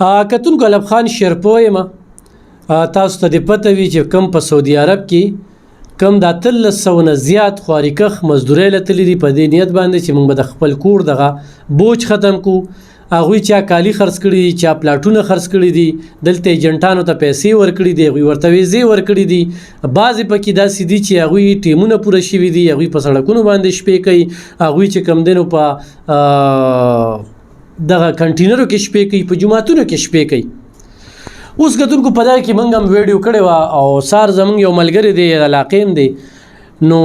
کتونکو علب خان شیرپو یم. تاسو ته د پته وي چې کم په سعودي عرب کې کم د 1300 نه زیات خوارکخ مزدورۍ لتلی دي په دې نیت باندې چې موږ به د خپل کور دغه بوج ختم کو. هغوی چا کالی خرڅ کړي دي، چا پلاټونه خرڅ کړي دي، دلته ایجنټانو ته پیسې ورکړي دي، هغوی ورته ویزې ورکړي دي. بعضې پکې داسې دي چې هغوی ټیمونه پوره شوي دي، هغوی په سړکونو باندې شپې کوي، هغوی چې کم دی نو په دغه کنټینرو کې شپې کوي، په جوماتونو کې شپې کوي. اوس کتونکو په دغه کې موږ هم ویډیو کړې وه او سار زموږ یو ملګری دی علاقې هم دی، نو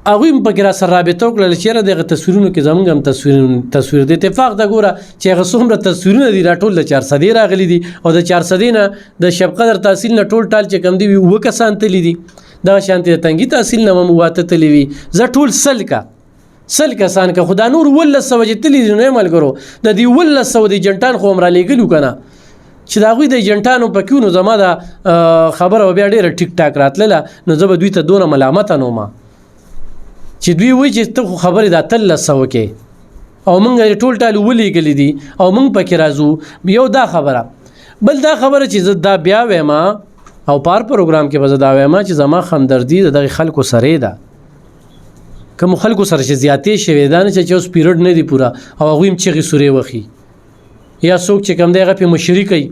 هغوی هم پکې را سره رابطه وکړله چې یاره دغه تصویرونو کې زموږ هم تصویر د اتفاق ده. ګوره چې هغه څومره تصویرونه دي را ټول د 400 راغلي دي او د 400 نه د شب قدر تحصیل نه ټول ټال چې کم دي 9 کسان تللي دي، دغه شانتې د تنګي تحصیل نه هم 8 تللي وي، زه ټول 100 کسان که خدا نور 1900 چې تللي دي. نو ملګرو د دې 1900 د ایجنټان خو هم را لېږلو که نه چې د هغوی د ایجنټانو په کیو، نو زما د خبره به بیا ډېره ټیک ټاک راتلله، نو زه به دوی ته دونه ملامته نه وم چې دوی وایي چې ته خو خبرې د 1300 کې او موږ ټول ټال ولېږلي دي او موږ پکې راځو. یو دا خبره، بل دا خبره چې زه دا بیا وایم او پار پروګرام کې به زه دا وایم چې زما همدردي د دغې خلکو سره ده، کومو خلکو سره چې زیاتې شوې دا نه چې اوس پیریډ نه دی پوره او هغوی هم چغې سورې وخي یا څوک چې کوم دی هغه پې مشري کوي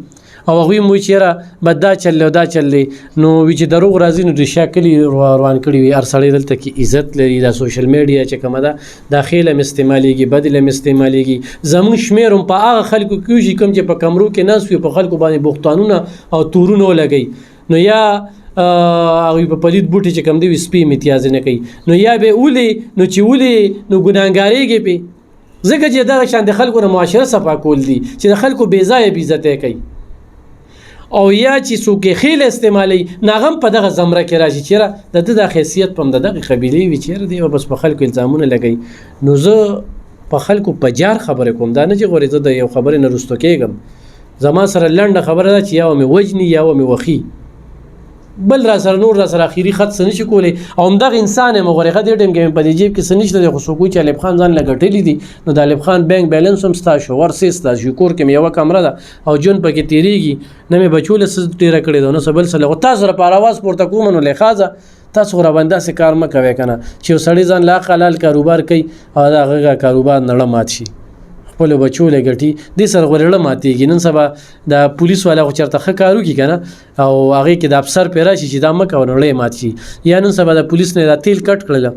او هغوی هم وایي چې یاره بد دا چل او دا چل دی. نو وي چې دروغ راځي نو د شاکلي روان کړي وي. هر سړی دلته کې عزت لري. دا سوشل میډیا چې کومه ده دا ښې له م استعمالېږي، بدې له م استعمالېږي. زموږ شمېر هم په هغه خلکو کې وشي کوم چې په کمرو کې ناست وي، په خلکو باندې بوختانونه او تورونه ولګوي، نو یا هغوی په پلید بوټي چې کوم دی وي سپي امتیاز نه کوي، نو یا به ولې نو چې ولې نو ګناهګارېږي پې، ځکه چې دغه شان د خلکو نه معاشره صفا کول دي چې د خلکو بې ځایه بېعزتۍ کوي. او یا چې څوک یې خیل استعمالوي نو هغه هم په دغه زمره کې راشي چې یاره د ده دا حیثیت په هم د دغې قبیلې وي چې یاره دی بس په خلکو الزامونه لګوي. نو زه په خلکو په جار خبرې کوم، دا نه چې غورې زه د یو خبرې نه رستو کېږم. زما سره لنډه خبره ده چې یا مې وجني یا مې وخي، بل را سره نور را سره اخیری خط څه نشي کولی. او همدغه انسان یم غورېغه دې ټایم کې مې په دې جیب کې څه نشته دی، خو څوک وایي چې الب خان ځان له ګټلي دي، نو د الب خان بینک بیلنس هم ستا شو، ورسې ستا شو، کور کې مې یوه کمره ده او ژوند پکې تېرېږي، نه مې بچو له څه ډېره کړې ده، نه څه بل څه. خو تاسو را په اواز پورته کوم نو لحاظه تاسو خو راباندې داسې کار مه کوئ که نه چې یو سړی ځان له حق حلال کاروبار کوي او د هغه کاروبار نړه مات شي، خپلو بچو له ګټي، دې سره غوړېړه ماتېږي. نن سبا د پولیس والا خو چېرته ښه کار وکړي که نه او هغې کې د افسر پرې راشي چې دا مه کوه نړۍ مات شي. یا نن سبا د پولیس نه دا تیل کټ کړله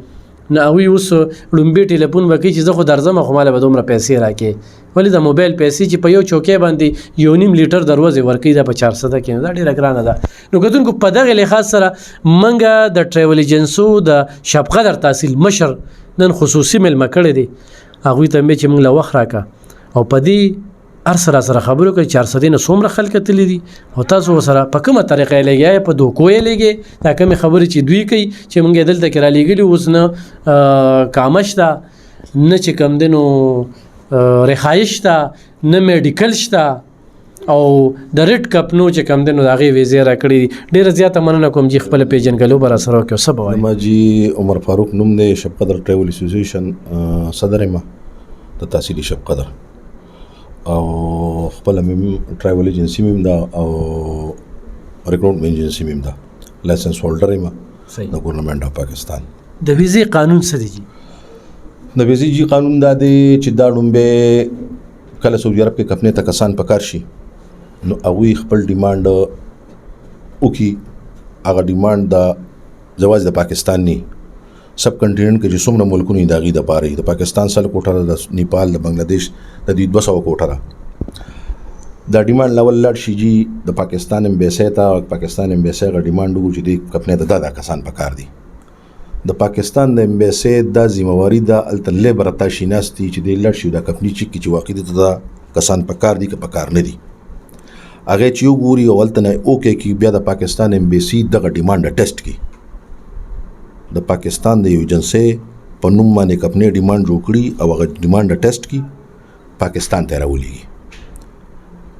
نو هغوی اوس ړومبې ټلیفون به کوي چې زه خو درځم خو ماله به دومره پیسې راکړې، ولې د موبایل پیسې چې په یو چوکۍ باندې 1.5 لیټر د ورځې ورکوي دا په 400 کې، نو دا ډېره ګرانه ده. نو کتونکو په دغې لحاظ سره موږ د ټریول ایجنسو د شب قدر تحصیل مشر نن خصوصي مېلمه کړی دی، هغوی ته مې چې موږ له وخت راکړه او په دې هر سره خبرو کوي 400 نه څومره خلک تللي دي او تاسو ورسره په کومه طریقه یې لګیا، په دوکو یې لګې، دا کومې خبرې چې دوی کوي چې موږ یې دلته کې را لېږلي اوس نه کامه شته، نه چې کوم دی نو رخایش شته، نه میډیکل شته او د ریډ کمپنو چې کوم دی نو د هغې ویزې راکړي دي. ډېره زیاته مننه کوم چې خپله پېژنګلو به راسره وکړو. څه به وایي؟ ما جي عمر فاروق نوم دی، شب قدر ټریول اسوسیشن صدر یم د تحصیلي شب قدر او خپله مې ټریول ایجنسي مې ده او ریکروټمنټ ایجنسي مې ده، لایسنس هولډر یم د ګورنمنټ اف پاکستان. د ویزې قانون څه دی جي؟ د ویزې جي قانون دا دی چې دا ډومبې کله سعودي عرب کې کمپنۍ ته کسان پکار شي نو هغوی خپل ډیمانډ وکړي، هغه ډیمانډ د جواز د پاکستان نه سب کنټیننټ کې چې څومره ملکونه د هغې دپاره د پاکستان 100 کوټه ده، د نیپال د بنګلادیش د دوی 200 کوټه ده. دا ډیمانډ لاول لاړ شي جي د پاکستان امبیسۍ ته، پاکستان امبیسۍ هغه ډیمانډ وکړو چې دې کمپنۍ ته دا کسان پکار دي. د پاکستان د امبیسۍ دا ذمہواري ده هلته لیبر اتاشي ناست دي چې دې لاړ شي دا کمپنۍ چیک کړي چې واقعي ته دا کسان پکار دي که پکار نه دي، هغې چې وګوري او هلته نه اوکې کړي، بیا د پاکستان امبیسي دغه ډیمانډ ټیسټ کړي. د پاکستان د یو ایجنسۍ په نوم باندې کمپنۍ ډیمانډ جوړ کړي او هغه ډیمانډ ټیسټ کړي، پاکستان ته یې راولېږي.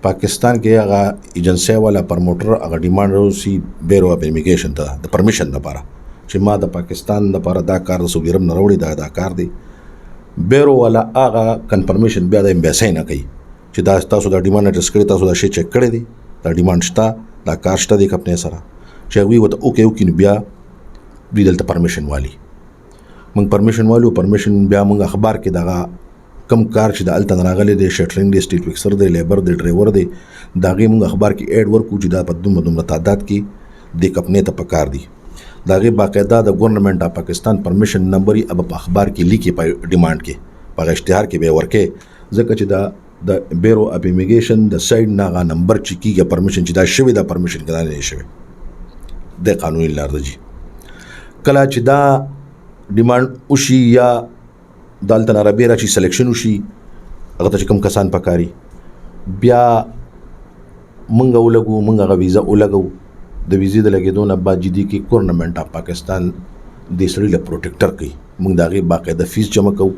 پاکستان کې هغه ایجنسۍ والا پرموټر هغه ډیمانډ راوسي بیرو اف امیګریشن ته د پرمیشن لپاره چې ما د پاکستان لپاره دا کار د سعودي عرب نه راوړي، دا کار دی. بیرو والا هغه کنفرمیشن بیا د امبیسۍ نه کوي چې دا تاسو دا ډیمانډ اډرس کړی تاسو دا شی چک کړی دی دا ډیمانډ شته دا کار شته دی کمپنۍ سره چې هغوی ورته اوکې نو بیا دوی دلته پرمیشن والي موږ پرمیشن والو پرمیشن بیا موږ اخبار کې دغه کم کار چې د هلته نه راغلی دی شټرینګ دی سټیټ فکسر دی لیبر دی ډرایور دی د هغې موږ اخبار کې ایډ ورکړو چې دا په دومره تعداد کې دې کمپنۍ ته پکار دي د هغې باقاعده د ګورنمنټ آف پاکستان پرمیشن نمبر یې په اخبار کې لیکي په ډیمانډ کې په هغه اشتهار کې به یې ورکې ځکه چې د بیرو اف امیګریشن د سایډ نه هغه نمبر چې کېږي پرمیشن چې دا شوی دا پرمیشن که دا نه شوی د قانوني لار ده جي کله چې دا ډیمانډ وشي یا د هلته نه رابې راشي سلیکشن وشي هغه ته چې کوم کسان پکاري بیا موږ ولګو موږ هغه ویزه ولګو د ویزې د لګېدو نه بعد جدي کې ګورنمنټ اف پاکستان دې سړي له پروټیکټر کوي موږ د هغې باقاعده فیس جمع کوو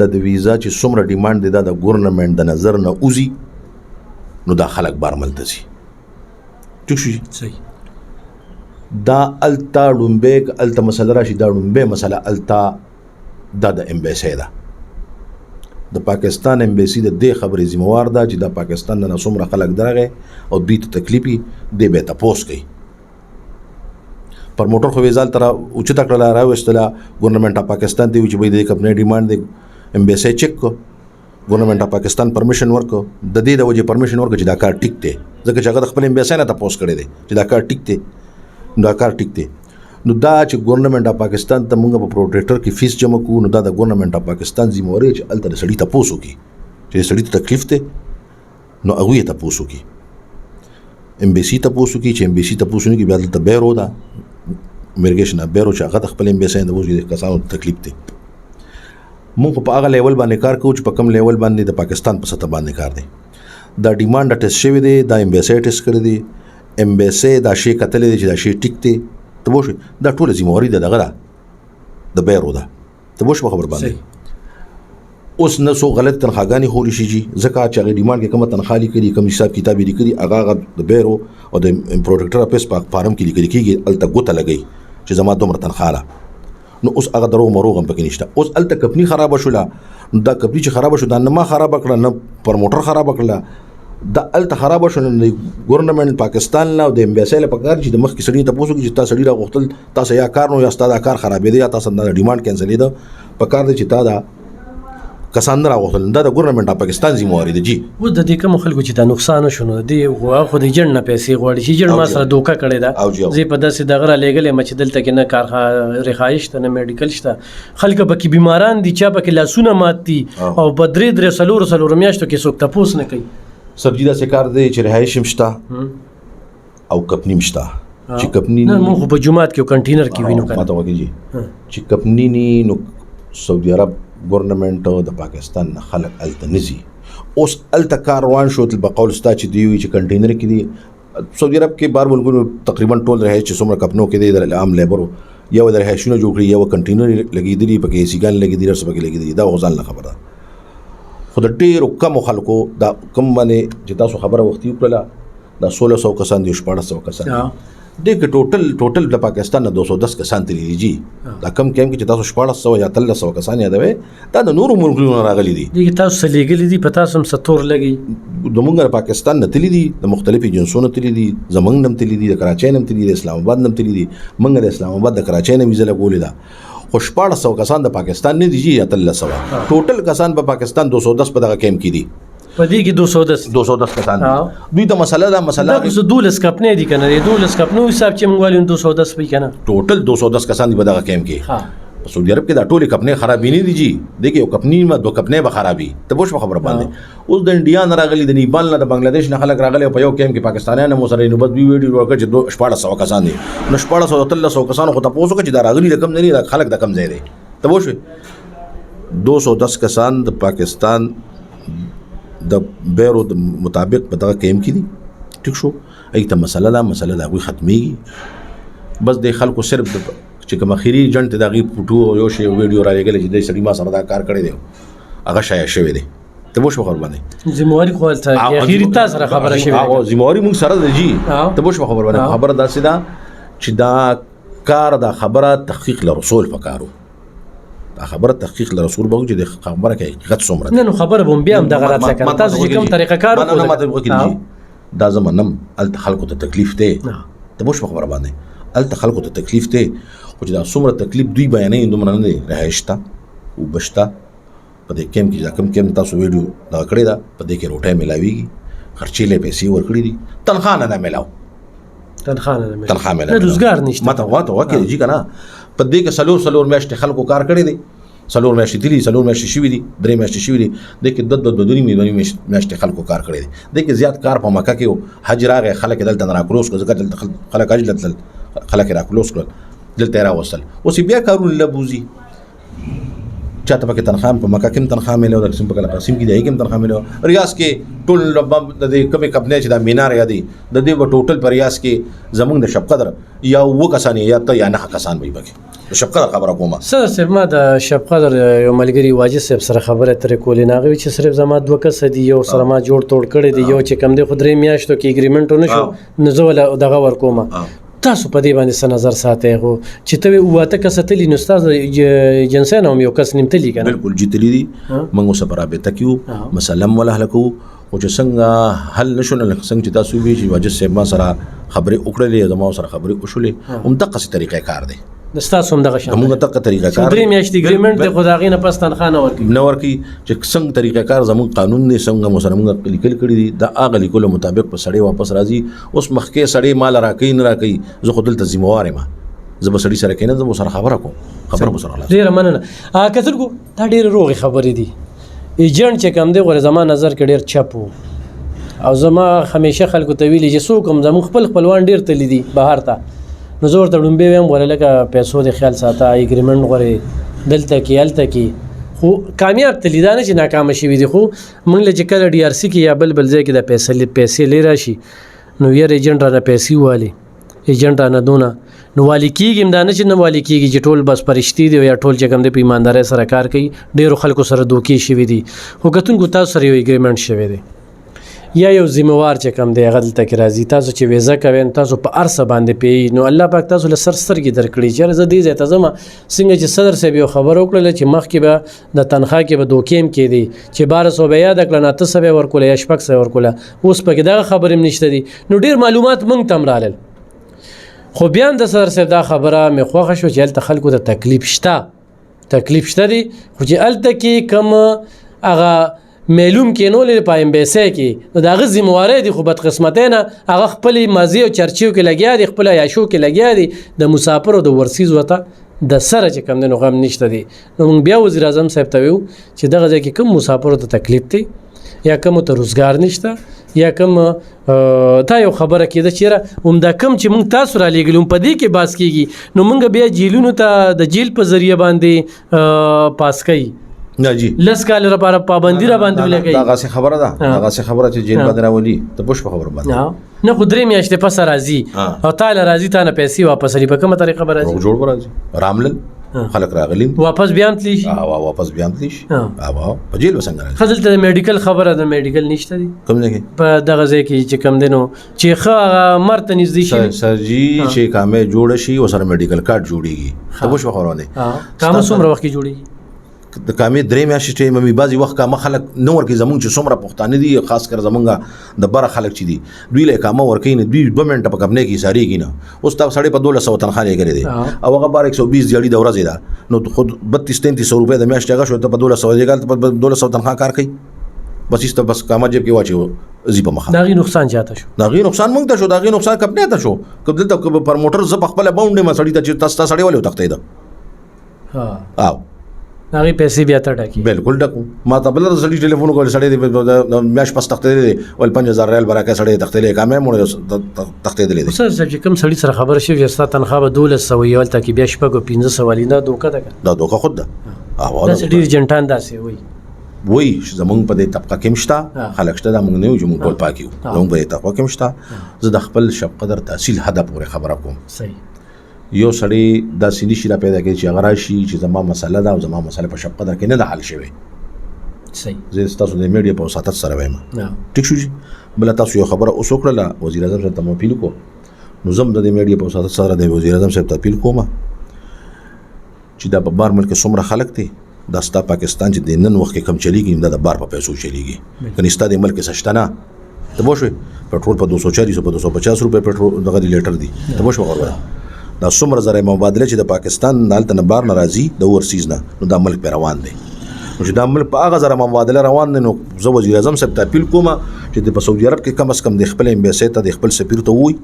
د ویزا چې څومره ډیمانډ دی دا د ګورنمنټ د نظر نه وځي نو دا خلک بارمل ته ځي ټیک شو صحیح دا التا ډومبې التا مسله راشي دا ډومبې مسله التا دا د امبیسي ده د پاکستان امبیسي د دې خبرې ذمہوار ده چې د پاکستان نه څومره خلک درغه او دوی ته تکلیفي دی به تاسو کوي پر موټر خو ویزال تر اوچته کړه راوستله ګورنمنټ اف پاکستان دی چې به د کمپنۍ ډیمانډ دی امبیسي چک کو ګورنمنټ اف پاکستان پرمیشن ورکو د دې د وجه پرمیشن ورکو چې دا کار ټیک دی ځکه چې هغه خپل امبیسي نه تاسو کړی دی چې دا کار ټیک دی دا کار ټیک دی نو دا چې ګورنمنټ اف پاکستان ته موږ په پروټیکټر کې فیس جمع کوو نو دا د ګورنمنټ اف پاکستان ذمہواري چې هلته د سړي تپوس وکړي چې سړي ته تکلیف دی نو هغوی یې تپوس وکړي امبیسي تپوس وکړي چې امبیسي تپوس ونه کړي بیا دلته بیرو ده امیګریشن بیرو چې هغه د خپل امبیسي نه وځي د کسانو تکلیف دی موږ په هغه لیول باندې کار کوو چې په کم لیول باندې د پاکستان په سطح باندې کار دی دا ډیمانډ ټیسټ شوی دی دا امبیسي ټیسټ کړی دی امبیسي دا شی کتلی دی چې دا شی ټیک دی ته پوه شوې دا ټوله ذمہواري د دغه ده د بیرو ده ته پوه شوې په خبر باندې اوس نه څو غلط تنخواګانې خورې شي جي ځکه چې هغې ډیمانډ کې کومه تنخوا لیکلي کوم حساب کتاب یې لیکلي هغه د بیرو او د پروټیکټر اپیس په فارم کې لیکل کېږي هلته ګوته لګوي چې زما دومره تنخوا ده نو اوس هغه دروغ مروغ هم پکې نشته اوس هلته کمپني خرابه شوله نو دا کمپني چې خرابه شو دا نه ما خرابه کړه نه پرموټر خرابه کړله دا الته خراب شو نو ګورنمنټ پاکستان لا د امبیسي له پکار چې د مخ کې سړي ته پوسو چې تاسو سړي راغختل تاسو یا کار نو یا ستاسو کار خرابې دی یا تاسو د ډیمانډ کینسل دی پکار دی چې تا دا کسان راغختل دا د ګورنمنټ پاکستان ذمہواري دی جی و د دې کوم خلکو چې دا نقصان شونه دی خو د جن نه پیسې غواړي چې جن ما سره دوکا کړی دا زی په داسې دغه لګلې مچ دلته کې نه کار رخایش ته نه میډیکل شته خلک به کې بیماران دي چا به کې لاسونه مات دي او بدرې درې سلور میاشتو کې څوک تاسو نه کوي سبزی دا سکار دی چې رهایش مشته او کپنی مشته چې کپنی نه مو په جمعات کې کنټینر کې وینو کنه ماته وږي چې کپنی ني نو سعودي عرب ګورنمنټ د پاکستان نه خلک الته نزي اوس الته کاروان شو تل بقول ستا چې دی چې کنټینر کې دی سعودي عرب کې بار ملکونو تقریبا ټول رهایش چې څومره کپنو کې دی د عام لیبرو یو د رهایشونو جوړ کړي یو کنټینر لګیدلی پکې سیګان لګیدلی رس پکې لګیدلی دا غوځال نه خبره خو د ډېرو کمو خلکو دا کم باندې چې تاسو خبره وختي وکړله دا 1600 کسان دي 1400 کسان دي کې ټوټل د پاکستان نه 210 کسان تللی دي جی دا کم چې تاسو 1400 یا 1300 کسان یادوي دا د نورو ملکونو راغلي دي دغه تاسو لګلي دي په تاسو هم ستور لګي د مونږ پاکستان نه تللی دي د مختلفو جنسونو تللی دي زمنګ نم تللی دي د کراچۍ نم تللی دي اسلام آباد نم تللی دي مونږ د اسلام آباد د کراچۍ نم ویزه لګولې ده خو 1400 کسان د پاکستان نه دي جی یا 1300 ټوټل کسان په پاکستان 210 په دغه کیمپ کې دي په دې کې 210 کسان دوی ته مسله دا دولس کپنې دي کنه دولس کپنو حساب چې موږ والو 210 وي کنه ټوټل 210 کسان دي په دغه کیمپ کې په سعودي عرب کې دا ټولې کپنې خرابې نه دي جی دغه یو کپنی ما دوه کپنې به خرابي ته پوښ خبره باندې اوس د انډیا نه راغلي د نیپال نه د بنگلاديش نه خلک راغلي په یو کیمپ کې پاکستانیان مو سره نو بس ویډیو ورکړ چې 1400 کسان دي نو 1400 1300 کسان خو ته پوښ چې دا راغلي د کم نه دي خلک د کم ځای دي ته پوښ 210 کسان د پاکستان د بیرو د مطابق په دغه کیمپ کې دي ټیک شو ایته مسله دا وي ختمي بس د خلکو صرف چې کوم اخیری جنټ د غي پټو یو شی ویډیو را لګل چې د سړي ما سره دا کار کړی دی هغه شای شوی دی ته وښه خبر باندې زمواري خو ته اخیری تاسو سره خبره شوی او زمواري موږ سره دی جی ته وښه خبر باندې خبره داسې ده چې دا کار دا خبره تحقیق له رسول پکارو خبره تحقیق له رسول به چې د خبره کې حقیقت څومره نه نو خبره به بیا هم دغه راتله کنه تاسو چې کوم طریقه کار نه ماته وکړي دا زمونم ال خلکو ته تکلیف ته ته بوش په خبره باندې ال خلکو ته تکلیف ته خو چې دا څومره تکلیف دوی بیانې دومره نه دی رهایشتا او بشتا په دې کېم کې دا کم تاسو ویډیو دا کړی دا په دې کې روټه ملاويږي خرچې له پیسې ورکړي دي تنخواه نه ملاو تنخواه ملاو نه روزګار نشته ماته واکه جی کنه په دې کې سلور میاشتې خلکو کار کړی دی سلور میاشتې دي سلور میاشتې شوي دي درې میاشتې شوي دي د کې د دوی میاشتې خلکو کار کړی دی د کې زیات کار په مکه کې حج راغی خلک دلته نه راکلوس کړ ځکه دلته خلک حج دلته خلک راکلوس کړل دلته راوصل اوس بیا کارونه لبوزي چاته پکې تنخواه په مکه کې تنخواه ملو د قسم په کله قسم کې دی کې تنخواه ملو ریاض کې ټول د کومې کپنې چې د مینار یادي د دې په ټوټل پر ریاض کې زمونږ د شب قدر یا و کسان یا ته یا نه کسان وي پکې شب قدر خبره کومه سر صاحب ما د شب قدر یو ملګری واجد صاحب سره خبره ترې کولې ناغوي چې صرف زما دوه کس دي یو سره ما جوړ توړ کړی دی یو چې کم دی خو درې میاشتو کې اګریمنټ ونه شو نو زه ولا دغه ورکوم تاسو په دې باندې څه نظر ساتئ خو چې ته واته کس تلی نو تاسو جنسین هم یو کس نیمتلی کنه بالکل جتلی دي موږ سره رابطه کیو مسلم ولا هلکو او چې څنګه حل نشو نه څنګه چې تاسو وی چې واجد صاحب ما سره خبرې وکړلې زما سره خبرې وشولې هم دغه طریقې کار دی د تاسو هم دغه شان موږ دغه طریقې کار درې میاشتې اګریمنټ د خدای نه پس تنخواه نه ورکړي نو ورکی چې څنګه طریقې کار زموږ قانون نه څنګه مسلمانګه لیکل کړی دي دا اغه لیکلو مطابق په سړی واپس راځي اوس مخکې سړی مال راکې نه راکې زه خود دلته ذمہوار یم زه به سړی سره کینې زه سره خبره کوم خبره به سره ډیر مننه کتل کو دا ډیر روغي خبرې دي ایجنټ چې کم دی غره زما نظر کې ډیر چپو او زما همیشه خلکو ته ویلي چې څوک هم زموږ خپلوان ډیر تللی دي بهر ته نو زور ته ډومبې ویم غوړه لکه پیسو د خیال ساته اګریمنټ غوړې دلته کې هلته کې خو کامیاب تلیدا نه چې ناکام شي وي دي خو موږ له چې کله ډي آر سی کې یا بل ځای کې د پیسې لې راشي نو یې ایجنټ را پیسې والی ایجنټ نه دونه نو والی کېږي دا نه چې نه والی کېږي چې ټول بس پرشتي دي یا ټول چې کوم د ایماندارۍ سره کار کوي ډیرو خلکو سره دوکې شوي دي خو کتونکو تاسو سره یو اګریمنټ شوی دی یا یو ذمہوار چې کم دی هغه دلته کې راځي تاسو چې ویزه کوئ تاسو په ارسه باندې پی نو الله پاک تاسو له سر سترګې درکړي چې زه دې ځای ته ځم څنګه چې صدر صاحب یو خبر وکړله چې مخکې به د تنخواه کې به دوکې هم کېدی چې 1200 به یاد کړه نه 900 به ورکوله یا 600 ورکوله اوس پکې دغه خبرې هم نشته دي نو ډېر معلومات موږ ته هم رالل خو بیا هم د صدر صاحب دا خبره مې خوښه شوه چې هلته خلکو ته تکلیف شته دی خو چې هلته کې کوم هغه معلوم کې نو لري په امبیسي کې نو دغه ذمہواري دي خو بدقسمتۍ نه هغه خپل مازی او چرچیو کې لګیا دي خپل عیاشو کې لګیا دي د مسافر او د ورسیز وته د سره چې کم دنو غم نشته دي نو موږ بیا وزیر اعظم صاحب ته ویو چې دغه ځای کې کوم مسافر ته تکلیف دی یا کوم ته روزګار نشته یا کوم تا یو خبره کېده چې همدا کم چې موږ تاسو را لېږلو په دې کې باس کېږي نو موږ بیا جیلونو ته د جیل په ذریعه باندې پاس کوي نه جی لس کال لپاره پابندي را باندې ولګي دا غاسه خبره ده دا غاسه خبره چې جیل باندې راولي ته پوښ په خبره باندې نه خو درې میاشتې پس راځي او تعالی راځي تا نه پیسې واپس لري په کومه طریقه به راځي جوړ راځي راملل خلک راغلي واپس بیا تلی شي واپس بیا تلی شي په جیل وسنګ راځي خزل ته میډیکل خبره ده میډیکل نشته دي کوم ځای کې په دغه ځای کې چې کم دینو چې ښه مرته نږدې شي سرجی چې کامې جوړ شي او سره میډیکل کارت جوړیږي ته پوښ خبرونه کامه څومره وخت کې جوړیږي د کامې درې میاشتې ټیم مې بعضې وخت کامه خلک نه ورکوي زمونږ چې څومره پښتانه دي خاص کر زمونږ د بره خلک چې دي دوی له کامه ورکوي نه دوی 2 منټه په کمپنۍ کې ایسارېږي نه اوس تا سړی په 1200 تنخواه لګېدلی دی او هغه بار 120 دیاړي د ورځې ده نو خود 32-3300 روپۍ د میاشتې هغه شو ته په 1200 لګېږي ته په 1200 تنخواه کار کوي بس ایسته بس کامه جیب کې واچوي زی په مخه دا غي نقصان چاته شو دا غي نقصان مونږ ته شو دا غي نقصان کمپنۍ ته شو کله دلته پرموټر ز په خپل باونډې ما سړی ته تاسو سړی ولې تختې ده او هغه پیسې بیا ته ډاکي بالکل ډکو ما ته بل سړی ټلیفون کول سړی د میاش پس تختې دی ول 5000 ریال برکه سړی تختې لې کامه مونږ تختې دی سر چې کوم سړی سره خبر شي چې ستا تنخواه به 1200 یول تا کې بیا شپږ 1500 والینا دوکه ده دا دوکه خود ده دا ډیر جنټان داسې وای زمونږ په دې طبقه کې مشته خلک شته دا مونږ نه یو چې مونږ ټول پاکیو زمونږ په طبقه کې مشته زه د خپل شب قدر تحصیل هدف پورې خبره کوم صحیح یو سړی دا سینی شي را پیدا کوي چې هغه راشي چې زما مسله ده او زما مسله په شب قدر کې نه ده حل شوی صحیح زه تاسو د میډیا په وساتت سره وایم ټیک شو جی بل تاسو یو خبره اوس وکړه وزیر اعظم ته مو اپیل کو نو زم د میډیا په وساتت سره د وزیر اعظم صاحب ته اپیل کوم چې دا په بار ملک څومره خلک دي دا ستا پاکستان چې د نن وخت کې کم چلیږي دا د بار په پیسو چلیږي کني ستا د ملک سشته نه ته پوه شوې پټرول په 240 په 250 روپے پټرول دغه لیټر دی ته پوه شوې خبره دا څومره ذرایع مبادله چې د پاکستان دالته نه بار ناراضي د اورسیز نه نو دا ملک په روان دی نو چې دا ملک په هغه ذرایع مبادله روان دی نو زه وزیر اعظم صاحب ته اپیل کوم چې په سعودي عرب کې کم از کم د خپل امبیسي ته د خپل سفیر ته وایي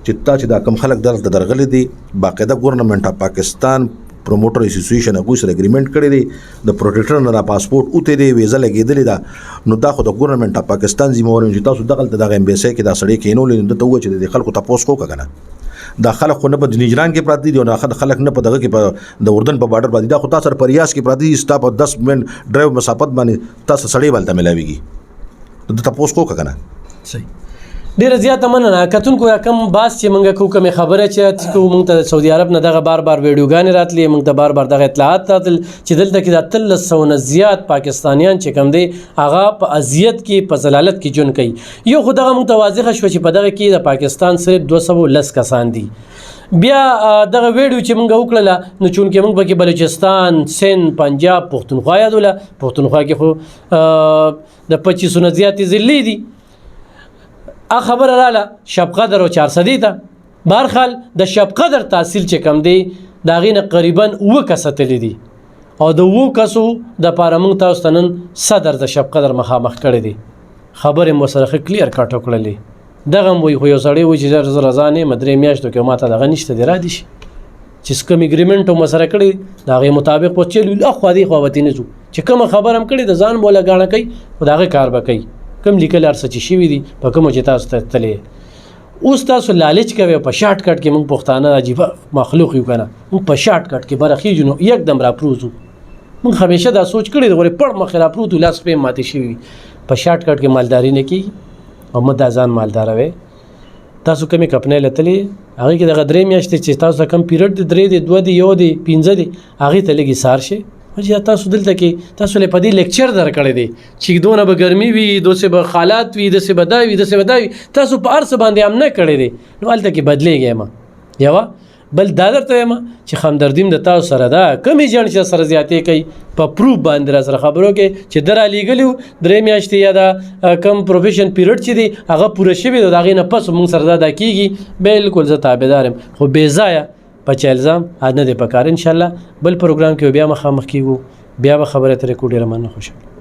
چې تا چې دا کم خلک دلته درغلي دي باقاعده ګورنمنت اف پاکستان پروموټر اسوسییشن هغه سره اګریمنت کړی دی د پروټیکټر نه پاسپورت اوته دی ویزه لګیدلې ده نو دا خو د ګورنمنت اف پاکستان ذمہوار چې تاسو دغه امبیسي کې دا سړی کینول نو ته و چې د خلکو تاسو کو کنه دا خلک خو نه په نجران کې پراته دي او نه خلک نه په دغه کې په د اردن په بارډر باندې دا خو تاسو سره پریاس کې پراته دي ستا په 10 منټ ډرایو مسافت باندې تاسو سړی ولته ملاويږي ته تاسو کو کنه صحیح ډیره زیاته مننه کتونکو یا کم باس چې موږ کومه خبره چې موږ ته سعودي عرب نه دغه بار ویډیوګانې راتلې موږ ته بار دغه اطلاعات راتل چې دلته کې د 300 نه زیات پاکستانیان چې کم دي هغه په اذیت کې په ذلالت کې جون کوي یو خو دغه متواضع شو چې په دغه کې د پاکستان صرف 210 کسان دي بیا دغه ویډیو چې موږ وکړله نو چونکې موږ پکې بلوچستان سند پنجاب پښتونخوا یادوله پښتونخوا کې خو د 25 نه زیاتې ضلعې دي خبر رااله شب قدر او 400 ته بهرحال د شب قدر تحصیل چې کم دی دا غینه تقریبا 9 کس تللی دي او د 9 کسو د پاره مونږ تاسو نن صدر د شب قدر مخامخ کړی دي خبره مو سره کلیر کاټو کړلې دغه وی خو یو سړی و چې رضانه مدرې میاشتو کې ماته دغه نشته دی را دي چې کوم اګریمنت او مسره کړی دا غي مطابق په چلو اخو دی خو وتی نه چې کوم خبر هم کړی د ځان بوله غاڼه کوي خدای کار وکړي کم لیکل ارڅ چې شي وي دي په کوم چې تاسو ته تلې اوس تاسو لالچ کوي په شارټ کټ کې موږ پښتانه عجیب مخلوق یو کنه موږ په شارټ کټ کې برخې جنو یکدم را پروزو موږ همیشه دا سوچ کړی دی غوړې پړ مخ را پروتو لاس په ماته شي په شارټ کټ کې مالداري نه کی او مد ځان مالدار وي تاسو کومې کپنې لتلې هغه کې د غدرې میاشتې چې تاسو کم پیریډ د 3 دی 2 دی یو دی 15 دی هغه ته لګي سار شي چې تاسو دلته کې تاسو له پدې لیکچر درکړې دي چې دونه به ګرمي وي دوسه به حالات وي دسه بداوي تاسو په ارس باندې هم نه کړې دي نو الته کې بدلېږي ما یوا بل دا درته ما چې خمدردیم د تاسو سره دا کمی ځان چې سره زیاتې کوي په پروف باندې سره خبرو کې چې در علی ګلو درې میاشتې یا دا کم پروفیشن پیریډ چې دی هغه پوره شوی دا غینه پس موږ سره دا کیږي بالکل زه تابعدارم خو بے ځایه په الزام نه دی پکار ان شاء الله بل پروګرام کې بیا مخامخ کیږو بیا به خبره ترې کو ډیره مننه خوشاله